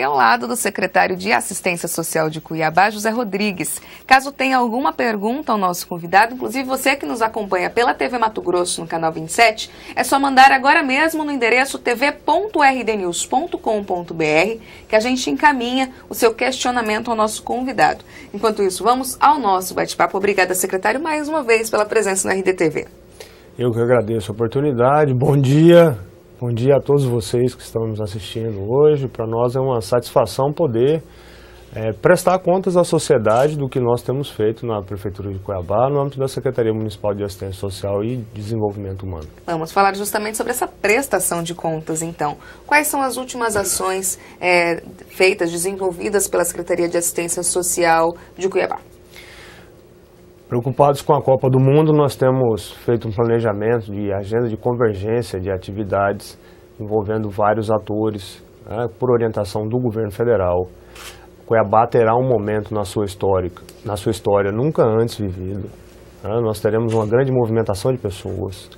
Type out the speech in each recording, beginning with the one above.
Ao lado do secretário de Assistência Social de Cuiabá, José Rodrigues. Caso tenha alguma pergunta ao nosso convidado, inclusive você que nos acompanha pela TV Mato Grosso no canal 27, é só mandar agora mesmo no endereço tv.rdnews.com.br que a gente encaminha o seu questionamento ao nosso convidado. Enquanto isso, vamos ao nosso bate-papo. Obrigada, secretário, mais uma vez pela presença no RDTV. Eu que agradeço a oportunidade. Bom dia. Bom dia a todos vocês que estão nos assistindo hoje. Para nós é uma satisfação poder prestar contas à sociedade do que nós temos feito na Prefeitura de Cuiabá, no âmbito da Secretaria Municipal de Assistência Social e Desenvolvimento Humano. Vamos falar justamente sobre essa prestação de contas, então. Quais são as últimas ações feitas, desenvolvidas pela Secretaria de Assistência Social de Cuiabá? Preocupados com a Copa do Mundo, nós temos feito um planejamento de agenda de convergência de atividades envolvendo vários atores, por orientação do governo federal. Cuiabá terá um momento na sua história nunca antes vivido. Nós teremos uma grande movimentação de pessoas,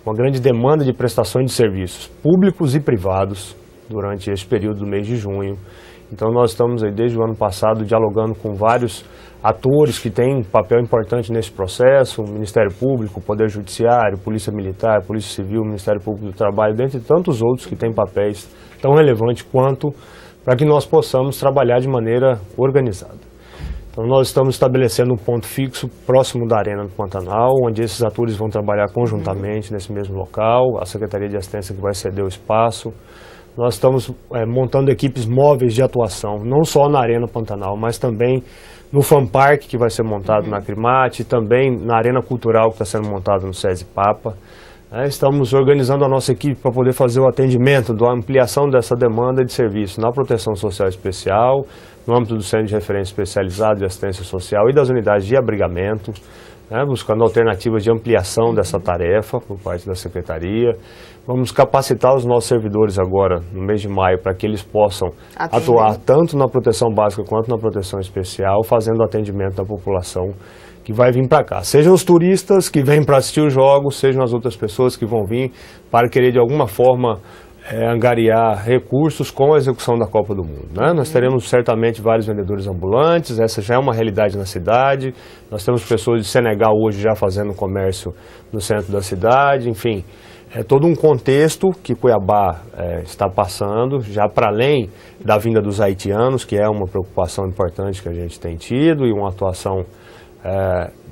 uma grande demanda de prestações de serviços públicos e privados durante esse período do mês de junho. Então nós estamos aí desde o ano passado dialogando com vários atores que têm papel importante nesse processo, o Ministério Público, o Poder Judiciário, Polícia Militar, Polícia Civil, Ministério Público do Trabalho, dentre tantos outros que têm papéis tão relevantes quanto, para que nós possamos trabalhar de maneira organizada. Então nós estamos estabelecendo um ponto fixo próximo da Arena do Pantanal, onde esses atores vão trabalhar conjuntamente nesse mesmo local, a Secretaria de Assistência que vai ceder o espaço. Nós estamos montando equipes móveis de atuação, não só na Arena Pantanal, mas também no Fan Park, que vai ser montado na Acrimate, e também na Arena Cultural, que está sendo montado no SESI Papa. Estamos organizando a nossa equipe para poder fazer o atendimento da ampliação dessa demanda de serviço na proteção social especial, no âmbito do Centro de Referência Especializado de Assistência Social e das unidades de abrigamento, buscando alternativas de ampliação dessa tarefa por parte da Secretaria. Vamos capacitar os nossos servidores agora, no mês de maio, para que eles possam atuar tanto na proteção básica quanto na proteção especial, fazendo atendimento da população que vai vir para cá. Sejam os turistas que vêm para assistir os jogos, sejam as outras pessoas que vão vir para querer de alguma forma angariar recursos com a execução da Copa do Mundo. Nós teremos certamente vários vendedores ambulantes, essa já é uma realidade na cidade. Nós temos pessoas de Senegal hoje já fazendo comércio no centro da cidade, enfim. É todo um contexto que Cuiabá está passando, já para além da vinda dos haitianos, que é uma preocupação importante que a gente tem tido e uma atuação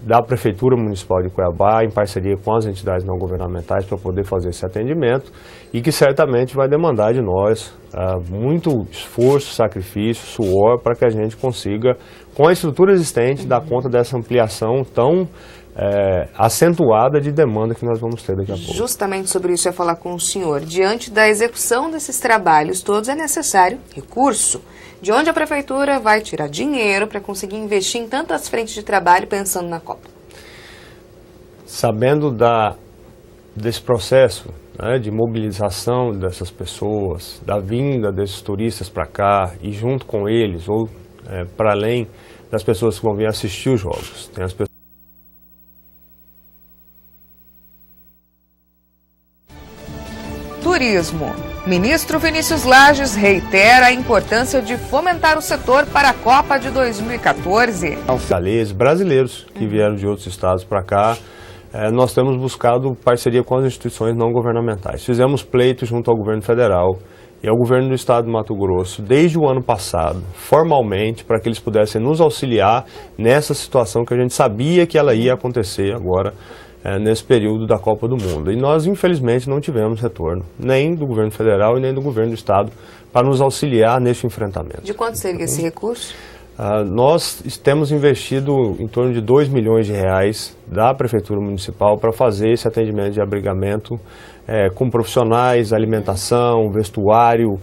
da Prefeitura Municipal de Cuiabá, em parceria com as entidades não governamentais, para poder fazer esse atendimento e que certamente vai demandar de nós muito esforço, sacrifício, suor, para que a gente consiga, com a estrutura existente, dar conta dessa ampliação tão acentuada de demanda que nós vamos ter daqui a pouco. Justamente sobre isso eu ia falar com o senhor. Diante da execução desses trabalhos todos é necessário recurso. De onde a Prefeitura vai tirar dinheiro para conseguir investir em tantas frentes de trabalho pensando na Copa? Sabendo desse processo de mobilização dessas pessoas, da vinda desses turistas para cá e junto com eles, ou para além das pessoas que vão vir assistir os jogos, tem as pessoas. Turismo. Ministro Vinícius Lages reitera a importância de fomentar o setor para a Copa de 2014. Brasileiros que vieram de outros estados para cá, nós temos buscado parceria com as instituições não governamentais. Fizemos pleito junto ao governo federal e ao governo do estado do Mato Grosso, desde o ano passado, formalmente, para que eles pudessem nos auxiliar nessa situação que a gente sabia que ela ia acontecer agora, nesse período da Copa do Mundo. E nós, infelizmente, não tivemos retorno, nem do governo federal e nem do governo do estado, para nos auxiliar nesse enfrentamento. De quanto seria esse recurso? Nós temos investido em torno de R$2 milhões da Prefeitura Municipal para fazer esse atendimento de abrigamento com profissionais, alimentação, vestuário,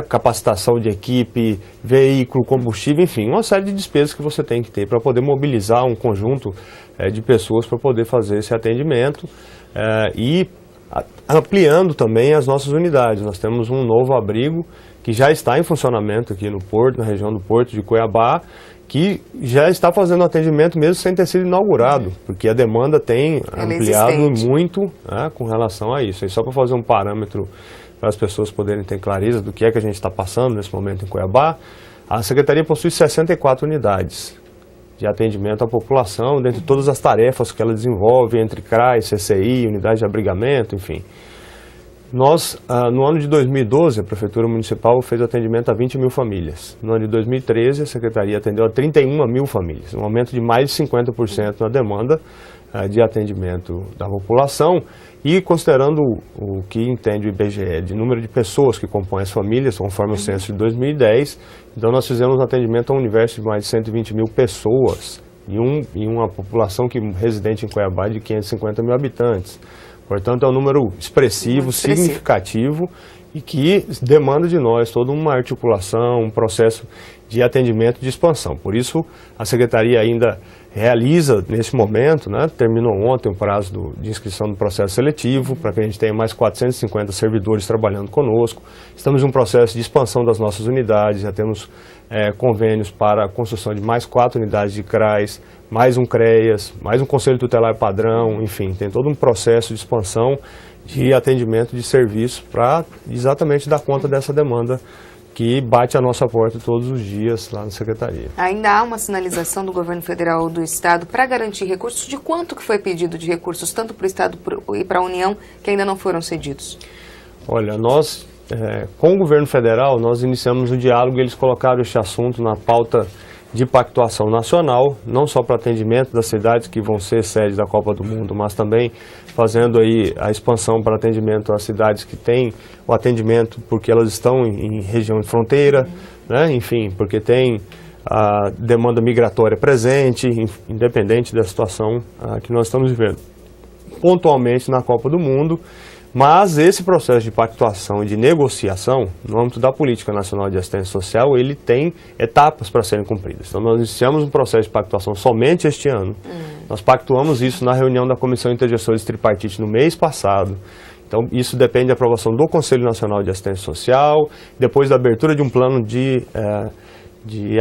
capacitação de equipe, veículo, combustível, enfim, uma série de despesas que você tem que ter para poder mobilizar um conjunto de pessoas para poder fazer esse atendimento e ampliando também as nossas unidades. Nós temos um novo abrigo que já está em funcionamento aqui no Porto, na região do Porto de Cuiabá, que já está fazendo atendimento mesmo sem ter sido inaugurado, porque a demanda tem ampliado muito com relação a isso. E só para fazer um parâmetro para as pessoas poderem ter clareza do que é que a gente está passando nesse momento em Cuiabá, a Secretaria possui 64 unidades de atendimento à população, dentre todas as tarefas que ela desenvolve, entre CRAS, CCI, unidade de abrigamento, enfim. Nós, no ano de 2012, a Prefeitura Municipal fez atendimento a 20 mil famílias. No ano de 2013, a Secretaria atendeu a 31 mil famílias, um aumento de mais de 50% na demanda de atendimento da população. E considerando o que entende o IBGE de número de pessoas que compõem as famílias, conforme o censo de 2010, então nós fizemos um atendimento a um universo de mais de 120 mil pessoas e uma população residente em Cuiabá de 550 mil habitantes. Portanto, é um número expressivo, significativo e que demanda de nós toda uma articulação, um processo de atendimento de expansão. Por isso, a Secretaria ainda realiza, nesse momento, terminou ontem o prazo de inscrição do processo seletivo, para que a gente tenha mais 450 servidores trabalhando conosco. Estamos em um processo de expansão das nossas unidades, já temos convênios para a construção de mais 4 unidades de CRAS, mais um CREAS, mais um Conselho Tutelar Padrão, enfim, tem todo um processo de expansão de atendimento de serviço para exatamente dar conta dessa demanda que bate a nossa porta todos os dias lá na Secretaria. Ainda há uma sinalização do governo federal ou do Estado para garantir recursos? De quanto que foi pedido de recursos, tanto para o Estado e para a União, que ainda não foram cedidos? Olha, nós, com o governo federal, nós iniciamos o diálogo e eles colocaram este assunto na pauta de pactuação nacional, não só para atendimento das cidades que vão ser sede da Copa do Mundo, mas também fazendo aí a expansão para atendimento às cidades que têm o atendimento porque elas estão em região de fronteira, enfim, porque tem a demanda migratória presente, independente da situação que nós estamos vivendo pontualmente na Copa do Mundo. Mas esse processo de pactuação e de negociação, no âmbito da Política Nacional de Assistência Social, ele tem etapas para serem cumpridas. Então, nós iniciamos um processo de pactuação somente este ano. Nós pactuamos isso na reunião da Comissão Intergestores Tripartite no mês passado. Então, isso depende da aprovação do Conselho Nacional de Assistência Social, depois da abertura de um plano de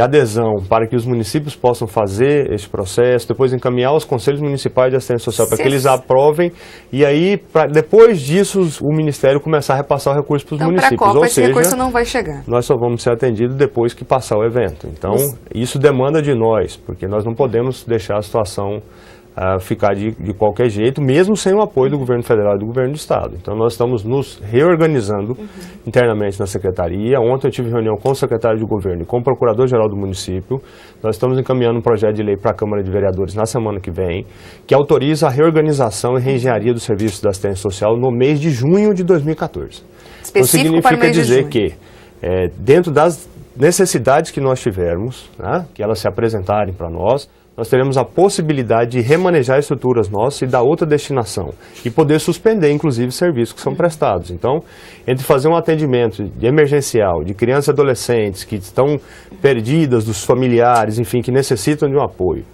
adesão para que os municípios possam fazer esse processo, depois encaminhar aos Conselhos Municipais de Assistência Social para que eles aprovem, e aí, depois disso, o Ministério começar a repassar o recurso para os municípios. Para a Copa, esse recurso não vai chegar. Nós só vamos ser atendidos depois que passar o evento. Então, isso demanda de nós, porque nós não podemos deixar a situação ficar de qualquer jeito, mesmo sem o apoio do governo federal e do governo do estado. Então, nós estamos nos reorganizando internamente na Secretaria. Ontem eu tive reunião com o secretário de governo e com o procurador-geral do município. Nós estamos encaminhando um projeto de lei para a Câmara de Vereadores na semana que vem, que autoriza a reorganização e reengenharia do Serviço da Assistência Social no mês de junho de 2014. Então, significa dizer que, dentro das necessidades que nós tivermos, que elas se apresentarem para nós teremos a possibilidade de remanejar estruturas nossas e dar outra destinação e poder suspender, inclusive, serviços que são prestados. Então, entre fazer um atendimento emergencial de crianças e adolescentes que estão perdidas dos familiares, enfim, que necessitam de um apoio,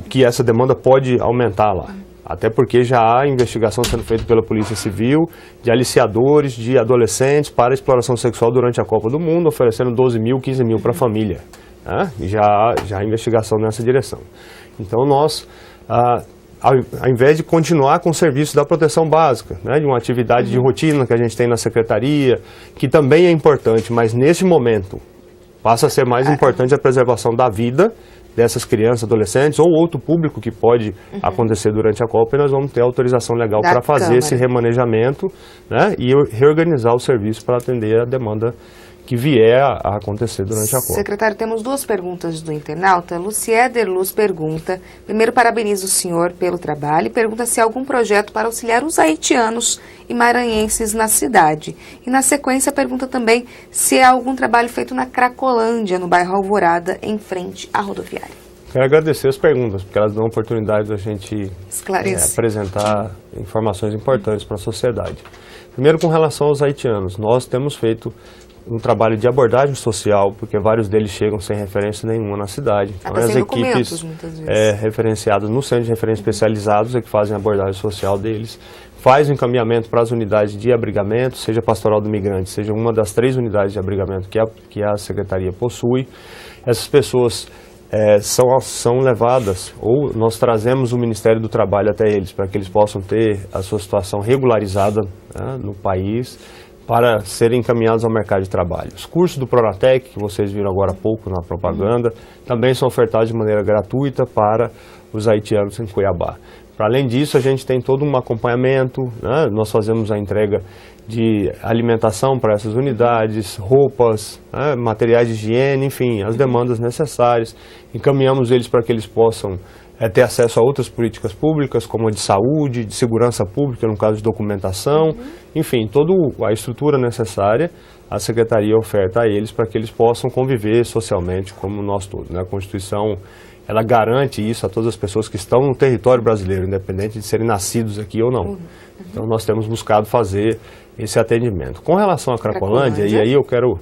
que essa demanda pode aumentar lá. Até porque já há investigação sendo feita pela Polícia Civil de aliciadores de adolescentes para exploração sexual durante a Copa do Mundo, oferecendo 12 mil, 15 mil para a família. Já há investigação nessa direção. Então nós, ao invés de continuar com o serviço da proteção básica, de uma atividade de rotina que a gente tem na Secretaria, que também é importante, mas nesse momento passa a ser mais importante a preservação da vida dessas crianças, adolescentes ou outro público que pode acontecer durante a Copa, e nós vamos ter autorização legal para fazer esse remanejamento e reorganizar o serviço para atender a demanda que vier a acontecer durante a Copa. Secretário, temos duas perguntas do internauta. Luciéder Luz pergunta, primeiro parabeniza o senhor pelo trabalho e pergunta se há algum projeto para auxiliar os haitianos e maranhenses na cidade. E na sequência pergunta também se há algum trabalho feito na Cracolândia, no bairro Alvorada, em frente à rodoviária. Quero agradecer as perguntas, porque elas dão a oportunidade da gente apresentar informações importantes para a sociedade. Primeiro, com relação aos haitianos, nós temos feito um trabalho de abordagem social, porque vários deles chegam sem referência nenhuma na cidade. Então, as equipes referenciadas no Centro de Referência Especializados é que fazem a abordagem social deles, faz o encaminhamento para as unidades de abrigamento, seja Pastoral do Migrante, seja uma das 3 unidades de abrigamento que a Secretaria possui. Essas pessoas são levadas, ou nós trazemos o Ministério do Trabalho até eles, para que eles possam ter a sua situação regularizada, né, no país, para serem encaminhados ao mercado de trabalho. Os cursos do Pronatec, que vocês viram agora há pouco na propaganda, também são ofertados de maneira gratuita para os haitianos em Cuiabá. Para além disso, a gente tem todo um acompanhamento, né? Nós fazemos a entrega de alimentação para essas unidades, roupas, né? Materiais de higiene, enfim, as demandas necessárias. Encaminhamos eles para que eles possam ter acesso a outras políticas públicas, como a de saúde, de segurança pública, no caso de documentação, enfim, toda a estrutura necessária a Secretaria oferta a eles para que eles possam conviver socialmente como nós todos, né? A Constituição, ela garante isso a todas as pessoas que estão no território brasileiro, independente de serem nascidos aqui ou não. Então nós temos buscado fazer esse atendimento. Com relação à Cracolândia, e aí eu quero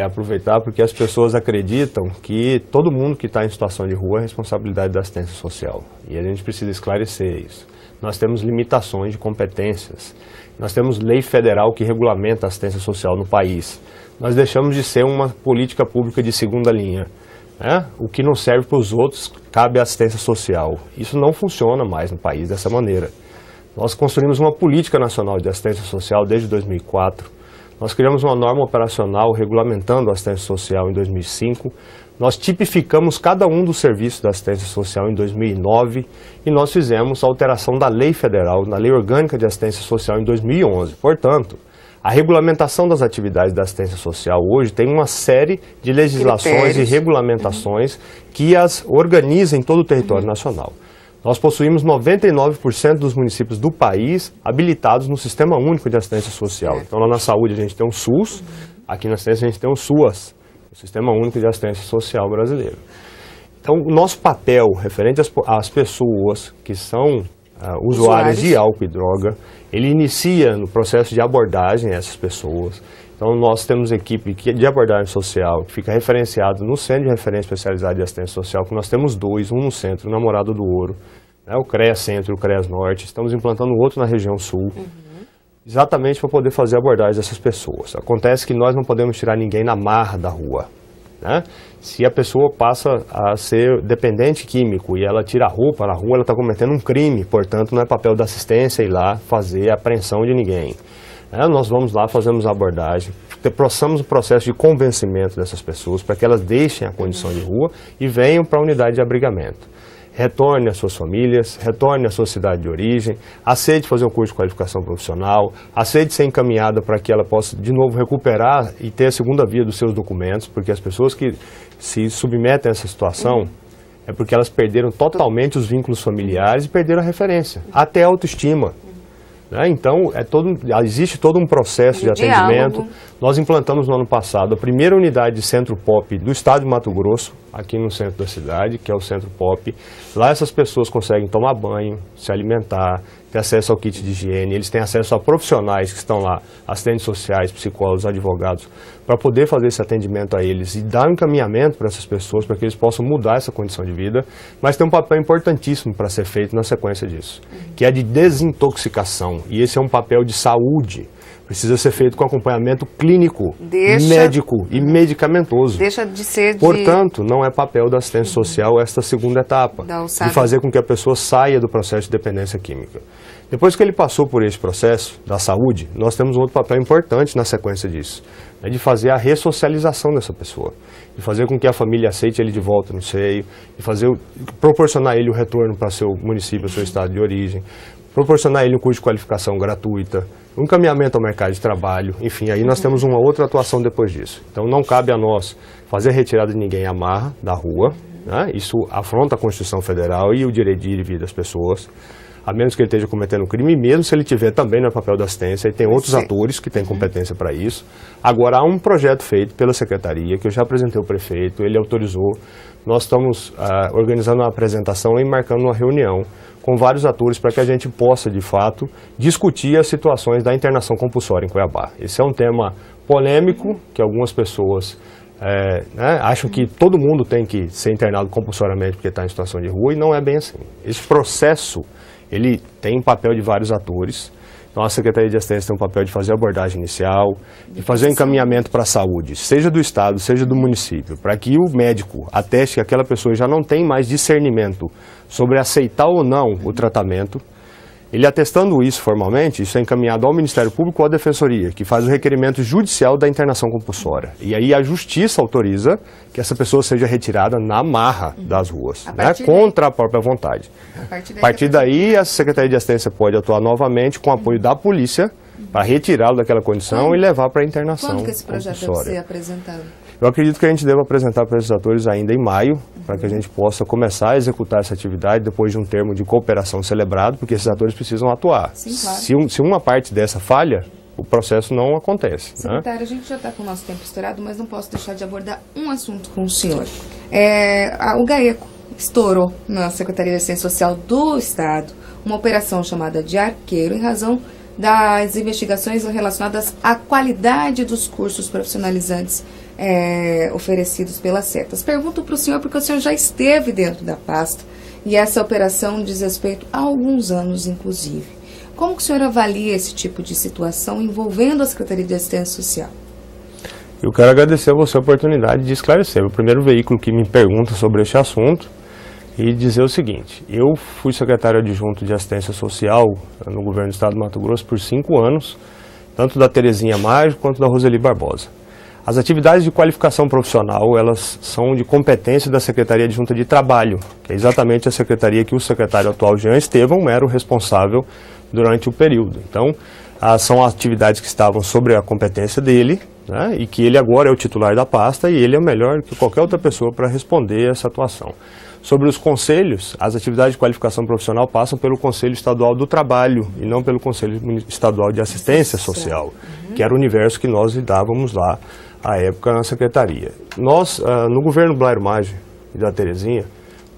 aproveitar porque as pessoas acreditam que todo mundo que está em situação de rua é responsabilidade da assistência social. E a gente precisa esclarecer isso. Nós temos limitações de competências. Nós temos lei federal que regulamenta a assistência social no país. Nós deixamos de ser uma política pública de segunda linha. O que não serve para os outros, cabe à assistência social. Isso não funciona mais no país dessa maneira. Nós construímos uma política nacional de assistência social desde 2004. Nós criamos uma norma operacional regulamentando a assistência social em 2005. Nós tipificamos cada um dos serviços da assistência social em 2009 e nós fizemos a alteração da lei federal, na Lei Orgânica de Assistência Social em 2011. Portanto, a regulamentação das atividades da assistência social hoje tem uma série de legislações e regulamentações que as organizam em todo o território nacional. Nós possuímos 99% dos municípios do país habilitados no Sistema Único de Assistência Social. Então, lá na saúde a gente tem um SUS, aqui na assistência a gente tem um SUAS, o Sistema Único de Assistência Social brasileiro. Então, o nosso papel referente às pessoas que são usuários de álcool e droga, ele inicia no processo de abordagem a essas pessoas. Então, nós temos equipe de abordagem social que fica referenciada no Centro de Referência Especializado de Assistência Social, que nós temos dois, um no centro, o Namorado do Ouro, né, o CREAS Centro e o CREAS Norte. Estamos implantando outro na região sul, exatamente para poder fazer a abordagem dessas pessoas. Acontece que nós não podemos tirar ninguém na marra da rua, né? Se a pessoa passa a ser dependente químico e ela tira a roupa na rua, ela está cometendo um crime, portanto não é papel da assistência ir lá fazer a apreensão de ninguém. Nós vamos lá, fazemos a abordagem, passamos o processo de convencimento dessas pessoas para que elas deixem a condição de rua e venham para a unidade de abrigamento. Retorne às suas famílias, retorne à sua cidade de origem, aceite fazer um curso de qualificação profissional, aceite ser encaminhada para que ela possa de novo recuperar e ter a segunda via dos seus documentos, porque as pessoas que se submetem a essa situação é porque elas perderam totalmente os vínculos familiares e perderam a referência, até a autoestima. Então, existe todo um processo de atendimento. Nós implantamos no ano passado a primeira unidade de Centro Pop do estado de Mato Grosso, aqui no centro da cidade, que é o Centro Pop. Lá essas pessoas conseguem tomar banho, se alimentar, ter acesso ao kit de higiene, eles têm acesso a profissionais que estão lá, assistentes sociais, psicólogos, advogados, para poder fazer esse atendimento a eles e dar um encaminhamento para essas pessoas, para que eles possam mudar essa condição de vida. Mas tem um papel importantíssimo para ser feito na sequência disso, que é de desintoxicação, e esse é um papel de saúde. Precisa ser feito com acompanhamento clínico, médico e medicamentoso. Deixa de ser Portanto, não é papel da assistência social esta segunda etapa, de fazer com que a pessoa saia do processo de dependência química. Depois que ele passou por esse processo da saúde, nós temos um outro papel importante na sequência disso, de fazer a ressocialização dessa pessoa, de fazer com que a família aceite ele de volta no seio, de proporcionar ele o retorno para seu município, seu estado de origem, proporcionar ele um curso de qualificação gratuita, um encaminhamento ao mercado de trabalho, enfim, aí nós temos uma outra atuação depois disso. Então não cabe a nós fazer a retirada de ninguém à marra da rua, né? Isso afronta a Constituição Federal e o direito de ir e vir das pessoas, a menos que ele esteja cometendo um crime, mesmo se ele tiver também no papel da assistência, e tem outros atores que têm competência para isso. Agora, há um projeto feito pela Secretaria, que eu já apresentei ao prefeito, ele autorizou, nós estamos organizando uma apresentação e marcando uma reunião com vários atores para que a gente possa, de fato, discutir as situações da internação compulsória em Cuiabá. Esse é um tema polêmico, que algumas pessoas acham que todo mundo tem que ser internado compulsoriamente porque está em situação de rua, e não é bem assim. Esse processo, ele tem um papel de vários atores, Então a Secretaria de Assistência tem um papel de fazer a abordagem inicial, de fazer o encaminhamento para a saúde, seja do Estado, seja do município, para que o médico ateste que aquela pessoa já não tem mais discernimento sobre aceitar ou não o tratamento. Ele atestando isso formalmente, isso é encaminhado ao Ministério Público ou à Defensoria, que faz o requerimento judicial da internação compulsória. E aí a Justiça autoriza que essa pessoa seja retirada na marra das ruas, né, contra a própria vontade. A partir daí, a Secretaria de Assistência pode atuar novamente com o apoio da polícia para retirá-lo daquela condição e levar para a internação compulsória. Quando que esse projeto deve ser apresentado? Eu acredito que a gente deva apresentar para esses atores ainda em maio, para que a gente possa começar a executar essa atividade depois de um termo de cooperação celebrado, porque esses atores precisam atuar. Sim, claro. Se uma parte dessa falha, o processo não acontece. Secretário, a gente já está com o nosso tempo estourado, mas não posso deixar de abordar um assunto com o senhor. O GAECO estourou na Secretaria de Assistência Social do Estado uma operação chamada de Arqueiro, em razão das investigações relacionadas à qualidade dos cursos profissionalizantes oferecidos pelas setas. Pergunto para o senhor, porque o senhor já esteve dentro da pasta e essa operação diz respeito a alguns anos, inclusive. Como que o senhor avalia esse tipo de situação envolvendo a Secretaria de Assistência Social? Eu quero agradecer a você a oportunidade de esclarecer. O primeiro veículo que me pergunta sobre este assunto e dizer o seguinte: eu fui secretário adjunto de Assistência Social no governo do Estado do Mato Grosso por 5 anos, tanto da Terezinha Mágico quanto da Roseli Barbosa. As atividades de qualificação profissional, elas são de competência da Secretaria Adjunta de Trabalho, que é exatamente a secretaria que o secretário atual, Jean Estevão, era o responsável durante o período. Então, são atividades que estavam sobre a competência dele, né, e que ele agora é o titular da pasta e ele é melhor que qualquer outra pessoa para responder essa atuação. Sobre os conselhos, as atividades de qualificação profissional passam pelo Conselho Estadual do Trabalho e não pelo Conselho Estadual de Assistência Social, que era o universo que nós lidávamos lá à época na Secretaria. Nós, no governo Blair Maggi e da Terezinha,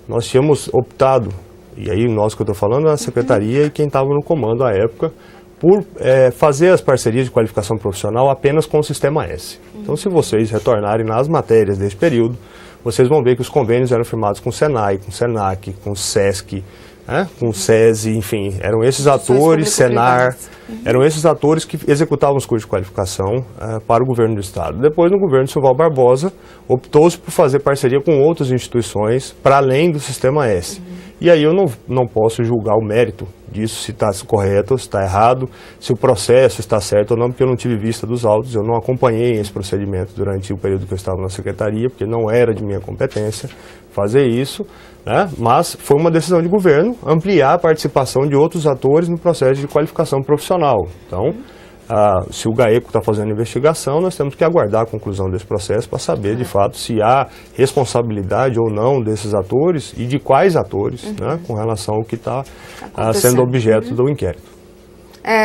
nós tínhamos optado, e aí nós que eu estou falando, a Secretaria e quem estava no comando à época, por fazer as parcerias de qualificação profissional apenas com o Sistema S. Então, se vocês retornarem nas matérias desse período, vocês vão ver que os convênios eram firmados com o Senai, com o Senac, com o Sesc, com o SESI, enfim, eram esses atores, Senar, eram esses atores que executavam os cursos de qualificação para o governo do Estado. Depois, no governo de Silval Barbosa, optou-se por fazer parceria com outras instituições para além do Sistema S. E aí eu não posso julgar o mérito disso, se está correto, se está errado, se o processo está certo ou não, porque eu não tive vista dos autos, eu não acompanhei esse procedimento durante o período que eu estava na Secretaria, porque não era de minha competência fazer isso, né? Mas foi uma decisão de governo ampliar a participação de outros atores no processo de qualificação profissional. Então, se o GAECO está fazendo investigação, nós temos que aguardar a conclusão desse processo para saber, de fato, se há responsabilidade ou não desses atores e de quais atores, né, com relação ao que está sendo objeto do inquérito.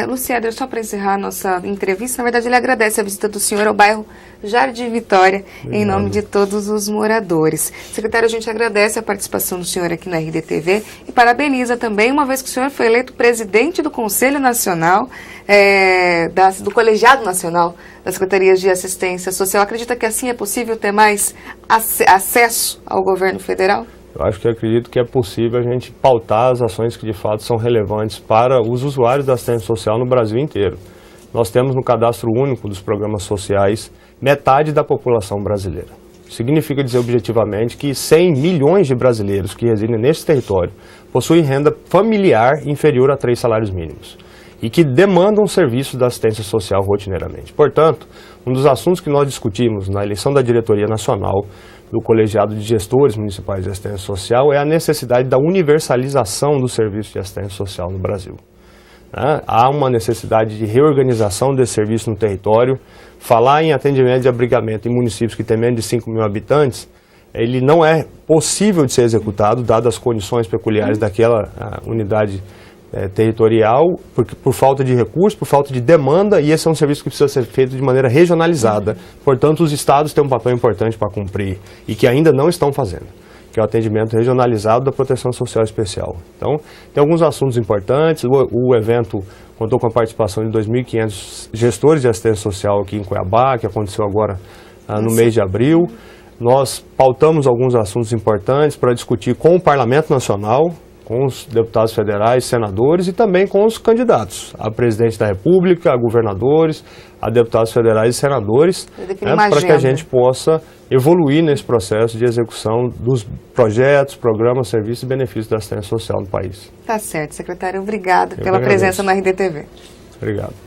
Luciano, só para encerrar a nossa entrevista, na verdade ele agradece a visita do senhor ao bairro Jardim Vitória, em nome de todos os moradores. Secretário, a gente agradece a participação do senhor aqui na RDTV e parabeniza também, uma vez que o senhor foi eleito presidente do Conselho Nacional, do Colegiado Nacional das Secretarias de Assistência Social. Acredita que assim é possível ter mais acesso ao governo federal? Eu acredito que é possível a gente pautar as ações que de fato são relevantes para os usuários da assistência social no Brasil inteiro. Nós temos no cadastro único dos programas sociais metade da população brasileira. Significa dizer objetivamente que 100 milhões de brasileiros que residem nesse território possuem renda familiar inferior a 3 salários mínimos e que demandam serviços da assistência social rotineiramente. Portanto, um dos assuntos que nós discutimos na eleição da diretoria nacional do Colegiado de Gestores Municipais de Assistência Social é a necessidade da universalização do serviço de assistência social no Brasil. Há uma necessidade de reorganização desse serviço no território. Falar em atendimento de abrigamento em municípios que têm menos de 5 mil habitantes, ele não é possível de ser executado, dadas as condições peculiares daquela unidade territorial, por falta de recursos, por falta de demanda, e esse é um serviço que precisa ser feito de maneira regionalizada. Portanto, os estados têm um papel importante para cumprir e que ainda não estão fazendo, que é o atendimento regionalizado da proteção social especial. Então, tem alguns assuntos importantes. O evento contou com a participação de 2.500 gestores de assistência social aqui em Cuiabá, que aconteceu agora no mês de abril. Nós pautamos alguns assuntos importantes para discutir com o Parlamento Nacional, com os deputados federais, senadores e também com os candidatos a presidente da República, a governadores, a deputados federais e senadores, para que a gente possa evoluir nesse processo de execução dos projetos, programas, serviços e benefícios da assistência social no país. Tá certo, secretário. Obrigado pela presença no RDTV. Obrigado.